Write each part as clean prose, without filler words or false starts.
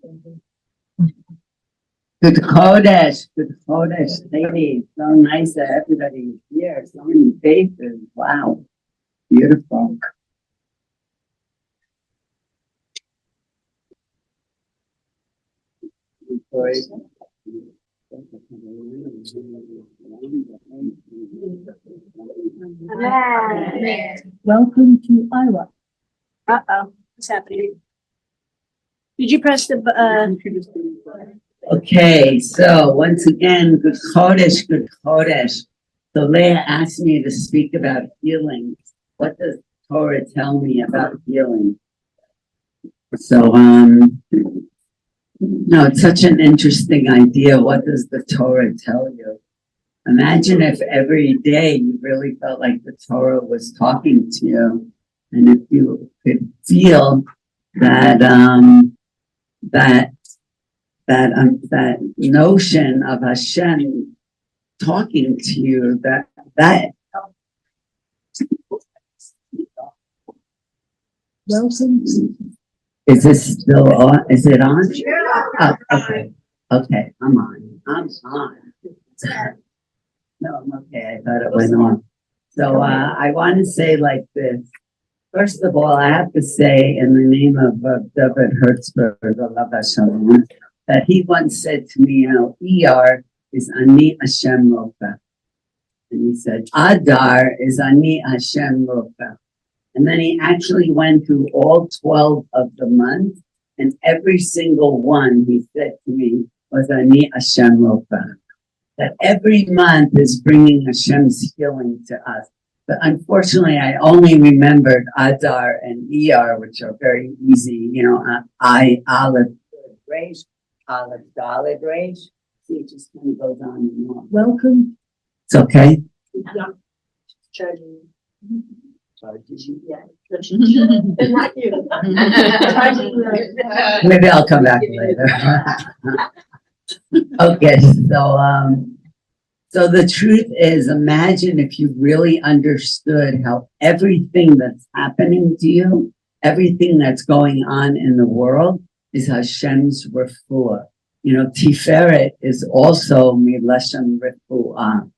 Good Chodesh, ladies. So nice that everybody's here. So many faces. Wow, beautiful. Welcome to Iowa. What's happening? Did you press the Okay, so once again, good Chodesh. So Leah asked me to speak about healing. What does Torah tell me about healing? So, no, it's such an interesting idea. What does the Torah tell you? Imagine if every day you really felt like the Torah was talking to you, and if you could feel that that notion of Hashem talking to you, that Welcome. is this still on? Is it on? Oh, okay, I'm on. No, I'm okay. I thought it went on. So I want to say like this. First of all, I have to say in the name of David Hertzberg, Allah Hashem, that he once said to me, Iyar is Ani Hashem Rofa. And he said, Adar is Ani Hashem Rofa. And then he actually went through all 12 of the months, and every single one he said to me was Ani Hashem Rofa. That every month is bringing Hashem's healing to us. But unfortunately, I only remembered Adar and Iyar, which are very easy, Aleph, Resh, Aleph, Dalet, Resh. See, it just kind of goes on and on. Welcome. It's okay. Maybe I'll come back later. Okay, so the truth is, imagine if you really understood how everything that's happening to you, everything that's going on in the world is Hashem's refuah. Tiferet is also milashon refuah.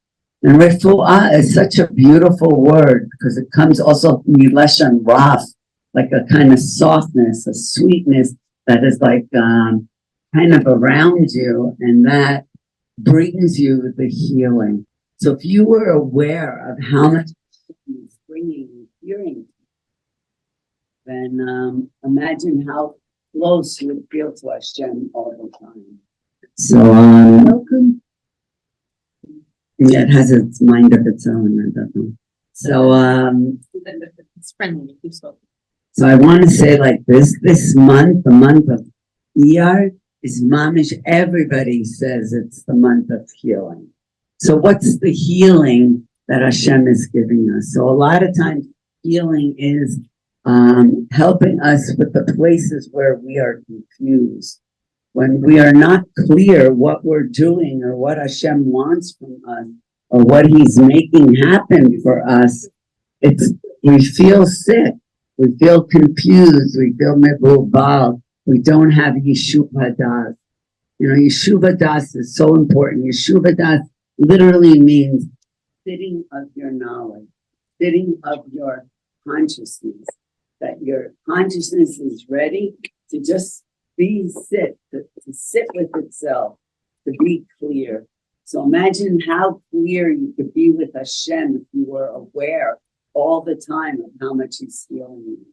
And refuah is such a beautiful word because it comes also milashon raf, like a kind of softness, a sweetness that is like kind of around you, and that brings you the healing. So if you were aware of how much is bringing you healing, then imagine how close you would feel to Hashem all the time. So Welcome. yeah, it has its mind of its own. I don't know. So it's friendly. so I want to say like this month, the month of Iyar, is mamish. Everybody says it's the month of healing. So what's the healing that Hashem is giving us? So a lot of times healing is helping us with the places where we are confused. When we are not clear what we're doing or what Hashem wants from us or what He's making happen for us, we feel sick, we feel confused, we feel mebulbal. We don't have Yeshuv Hadas. Yeshuv Hadas is so important. Yeshuv Hadas literally means sitting of your knowledge, sitting of your consciousness, that your consciousness is ready to just to sit with itself, to be clear. So imagine how clear you could be with Hashem if you were aware all the time of how much He's healing you.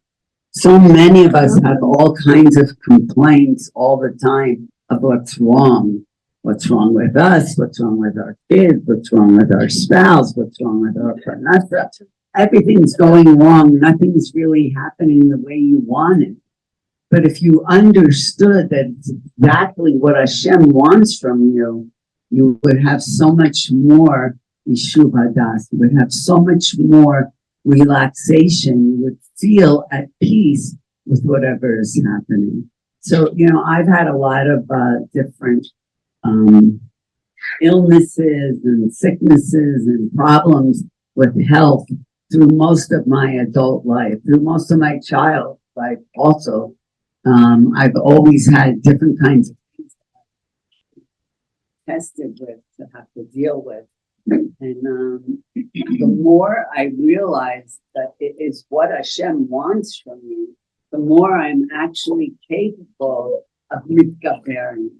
So many of us have all kinds of complaints all the time of what's wrong. What's wrong with us? What's wrong with our kids? What's wrong with our spouse? What's wrong with our parnasa? Everything's going wrong. Nothing's really happening the way you want it. But if you understood that it's exactly what Hashem wants from you, you would have so much more Yeshuv Hadas. You would have so much more relaxation. You would feel at peace with whatever is happening. So, I've had a lot of different illnesses and sicknesses and problems with health through most of my adult life, through most of my child life also. I've always had different kinds of things tested with to have to deal with. And the more I realize that it is what Hashem wants from me, the more I'm actually capable of mitgaberin.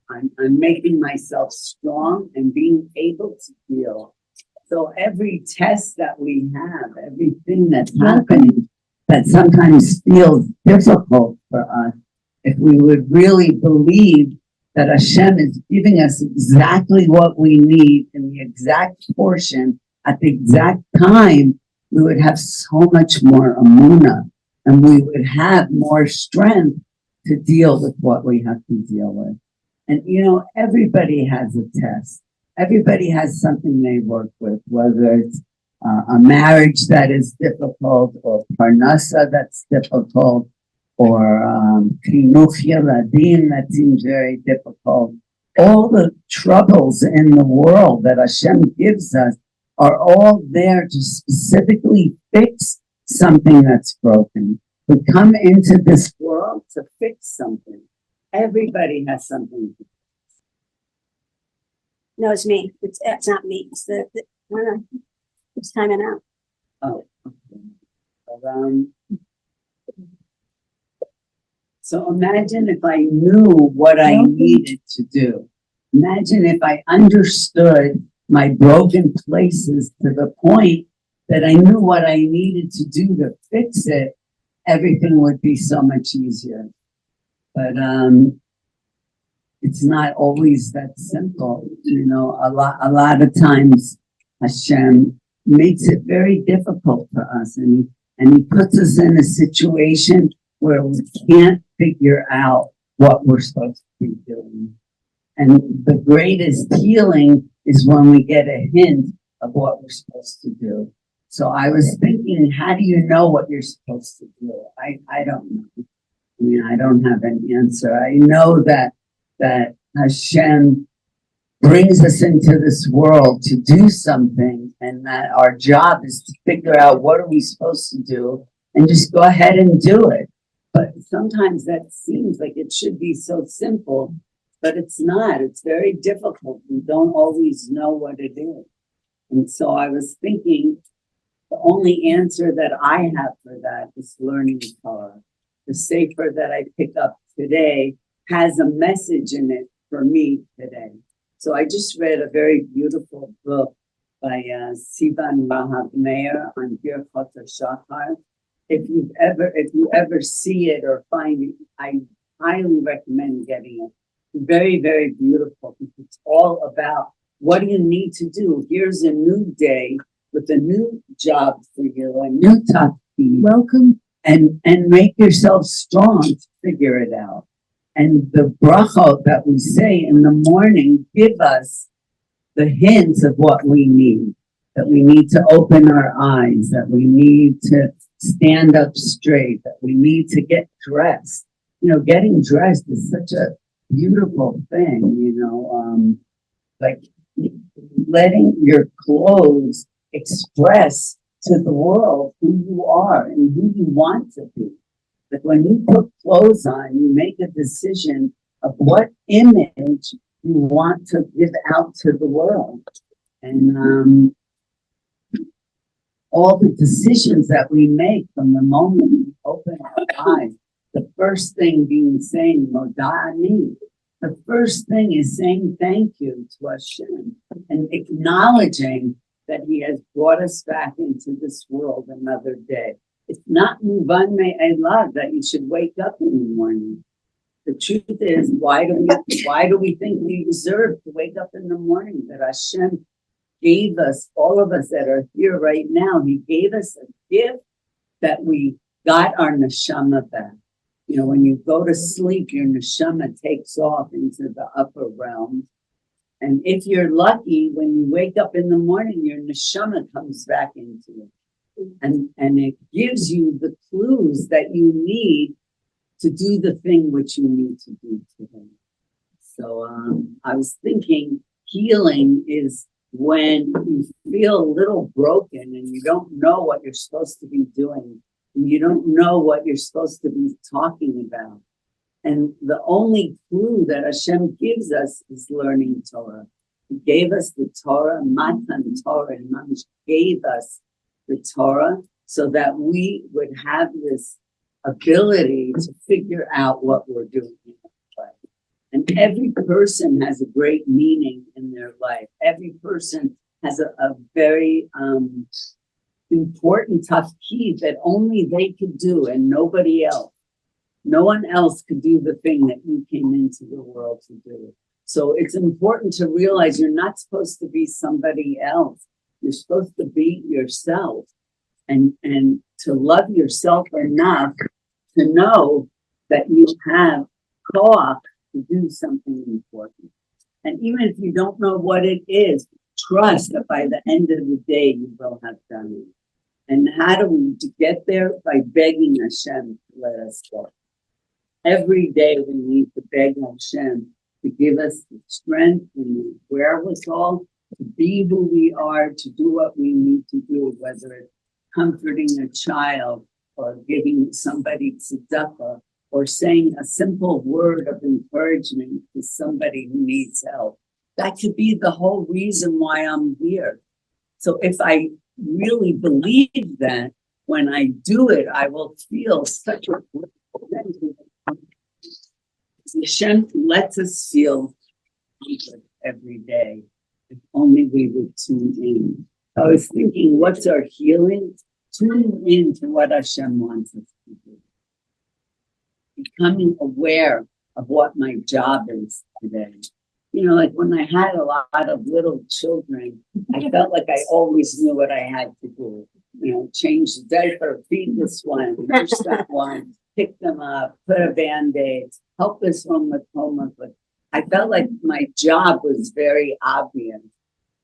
I'm making myself strong and being able to feel. So every test that we have, everything that's happening that sometimes feels difficult for us, if we would really believe that Hashem is giving us exactly what we need in the exact portion at the exact time, we would have so much more amuna and we would have more strength to deal with what we have to deal with. And you know, everybody has a test. Everybody has something they work with, whether it's a marriage that is difficult, or parnasa that's difficult, or chinuch yeladim that seems very difficult. All the troubles in the world that Hashem gives us are all there to specifically fix something that's broken. We come into this world to fix something. Everybody has something to fix. No, it's me. It's not me. It's no. It's timing out. Oh, okay. Well, so imagine if I knew what I needed to do. Imagine if I understood my broken places to the point that I knew what I needed to do to fix it, everything would be so much easier. But it's not always that simple. You know, a lot of times Hashem makes it very difficult for us, and he puts us in a situation where we can't figure out what we're supposed to be doing. And the greatest healing is when we get a hint of what we're supposed to do. So I was thinking, how do you know what you're supposed to do? I don't know. I mean, I don't have an answer. I know that Hashem brings us into this world to do something, and that our job is to figure out what are we supposed to do and just go ahead and do it. But sometimes that seems like it should be so simple, but it's not. It's very difficult. We don't always know what it is. And so I was thinking, the only answer that I have for that is learning Torah. The sefer that I pick up today has a message in it for me today. So I just read a very beautiful book by Sivan Rahav Meir on Birchot HaShachar. If you ever see it or find it, I highly recommend getting it. Very, very beautiful, because it's all about what do you need to do. Here's a new day with a new job for you, a new tafkid. Welcome. And make yourself strong to figure it out. And the brachot that we say in the morning give us the hints of what we need. That we need to open our eyes, that we need to stand up straight, that we need to get dressed. You know, getting dressed is such a beautiful thing, you know, like letting your clothes express to the world who you are and who you want to be. But when you put clothes on, you make a decision of what image you want to give out to the world. And all the decisions that we make from the moment we open our eyes, the first thing being saying, Moda'ani. The first thing is saying thank you to Hashem and acknowledging that He has brought us back into this world another day. It's not muvan me'elav that you should wake up in the morning. The truth is, why do we think we deserve to wake up in the morning? That Hashem gave us, all of us that are here right now, He gave us a gift that we got our neshama back. You know, when you go to sleep, your neshama takes off into the upper realms. And if you're lucky, when you wake up in the morning, your neshama comes back into it. And it gives you the clues that you need to do the thing which you need to do today. So I was thinking healing is when you feel a little broken and you don't know what you're supposed to be doing. and you don't know what you're supposed to be talking about. And the only clue that Hashem gives us is learning Torah. He gave us the Torah, Matan Torah, and Mamish gave us the Torah so that we would have this ability to figure out what we're doing in life. And every person has a great meaning in their life. Every person has a very important, tough key that only they could do and nobody else. No one else could do the thing that you came into the world to do. So it's important to realize you're not supposed to be somebody else. You're supposed to be yourself and to love yourself enough to know that you have koach to do something important. And even if you don't know what it is, trust that by the end of the day, you will have done it. And how do we get there? By begging Hashem to let us go. Every day we need to beg Hashem to give us the strength and the wherewithal to be who we are, to do what we need to do, whether it's comforting a child or giving somebody tzedakah or saying a simple word of encouragement to somebody who needs help. That could be the whole reason why I'm here. So if I really believe that, when I do it, I will feel such a Hashem lets us feel good every day. If only we would tune in. I was thinking, what's our healing? Tune in to what Hashem wants us to do. Becoming aware of what my job is today. You know, like when I had a lot of little children, I felt like I always knew what I had to do. You know, change the diaper, feed this one, nurse that one, pick them up, put a Band-Aid, help this one with homework. But I felt like my job was very obvious.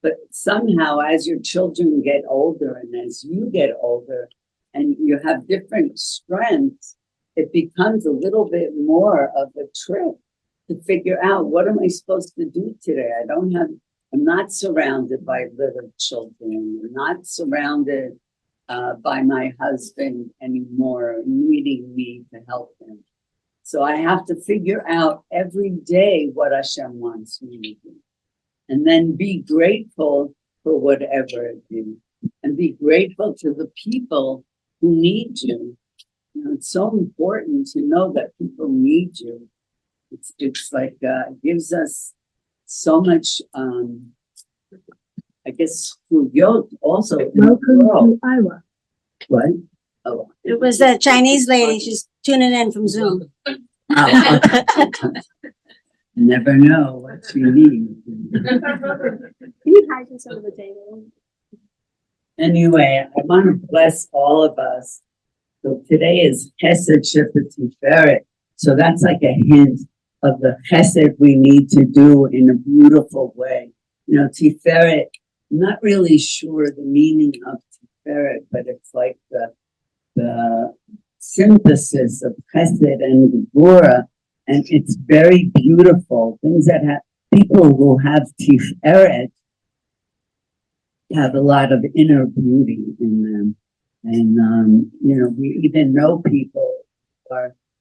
But somehow, as your children get older and as you get older and you have different strengths, it becomes a little bit more of a trick to figure out, what am I supposed to do today? I'm not surrounded by little children. I'm not surrounded by my husband anymore, needing me to help him. So I have to figure out every day what Hashem wants me to do. And then be grateful for whatever it is. And be grateful to the people who need you. You know, it's so important to know that people need you. It's like, it gives us so much, I guess, yod also. Welcome to Iowa. What? Oh. It was a Chinese lady. She's tuning in from Zoom. Oh. Never know what you need. Can you hide this under the table? Anyway, I want to bless all of us. So today is Chesed Shefet Tiferet. So that's like a hint of the Chesed we need to do in a beautiful way. You know, Tiferet, I'm not really sure the meaning of Tiferet, but it's like the synthesis of Chesed and Gevurah, and it's very beautiful. Things that have people who have Tiferet have a lot of inner beauty in them. And, you know, we even know people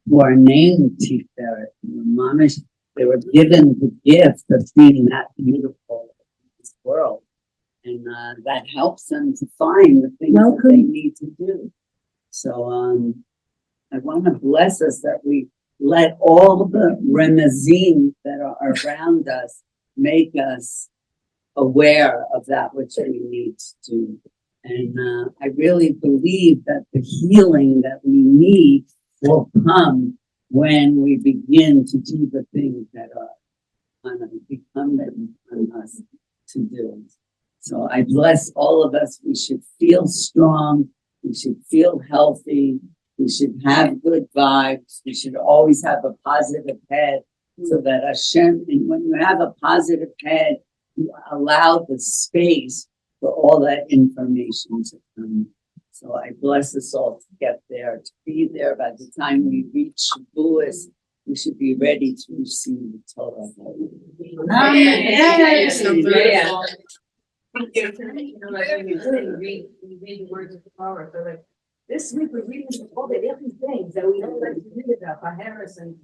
who are named Tiferet. Mamish, they were given the gift of being that beautiful in this world. And that helps them to find the things that they need to do. So I want to bless us that we let all the remezim that are around us make us aware of that which we need to do. And I really believe that the healing that we need will come when we begin to do the things that are incumbent on us to do. So I bless all of us. We should feel strong. We should feel healthy. We should have good vibes. We should always have a positive head so that Hashem, and when you have a positive head, you allow the space for all that information to come. So I bless us all to get there, to be there. By the time we reach Shavuos, we should be ready to receive the Torah. You know, like when you read the words of the Torah, they're like, This week we're reading all the icky things that we don't like to read about, Harris and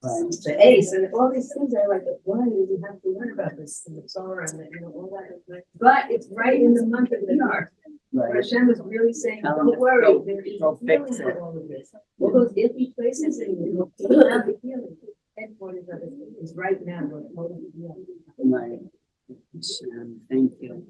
the Ace and all these things. I like, why do we have to learn about this in the Torah and all that? But it's right in the month of Iyar. Right. Hashem is really saying, don't worry, there is healing for all of this. All those icky places and you will have the healing. Headquarters of it is right now. Right. Thank you.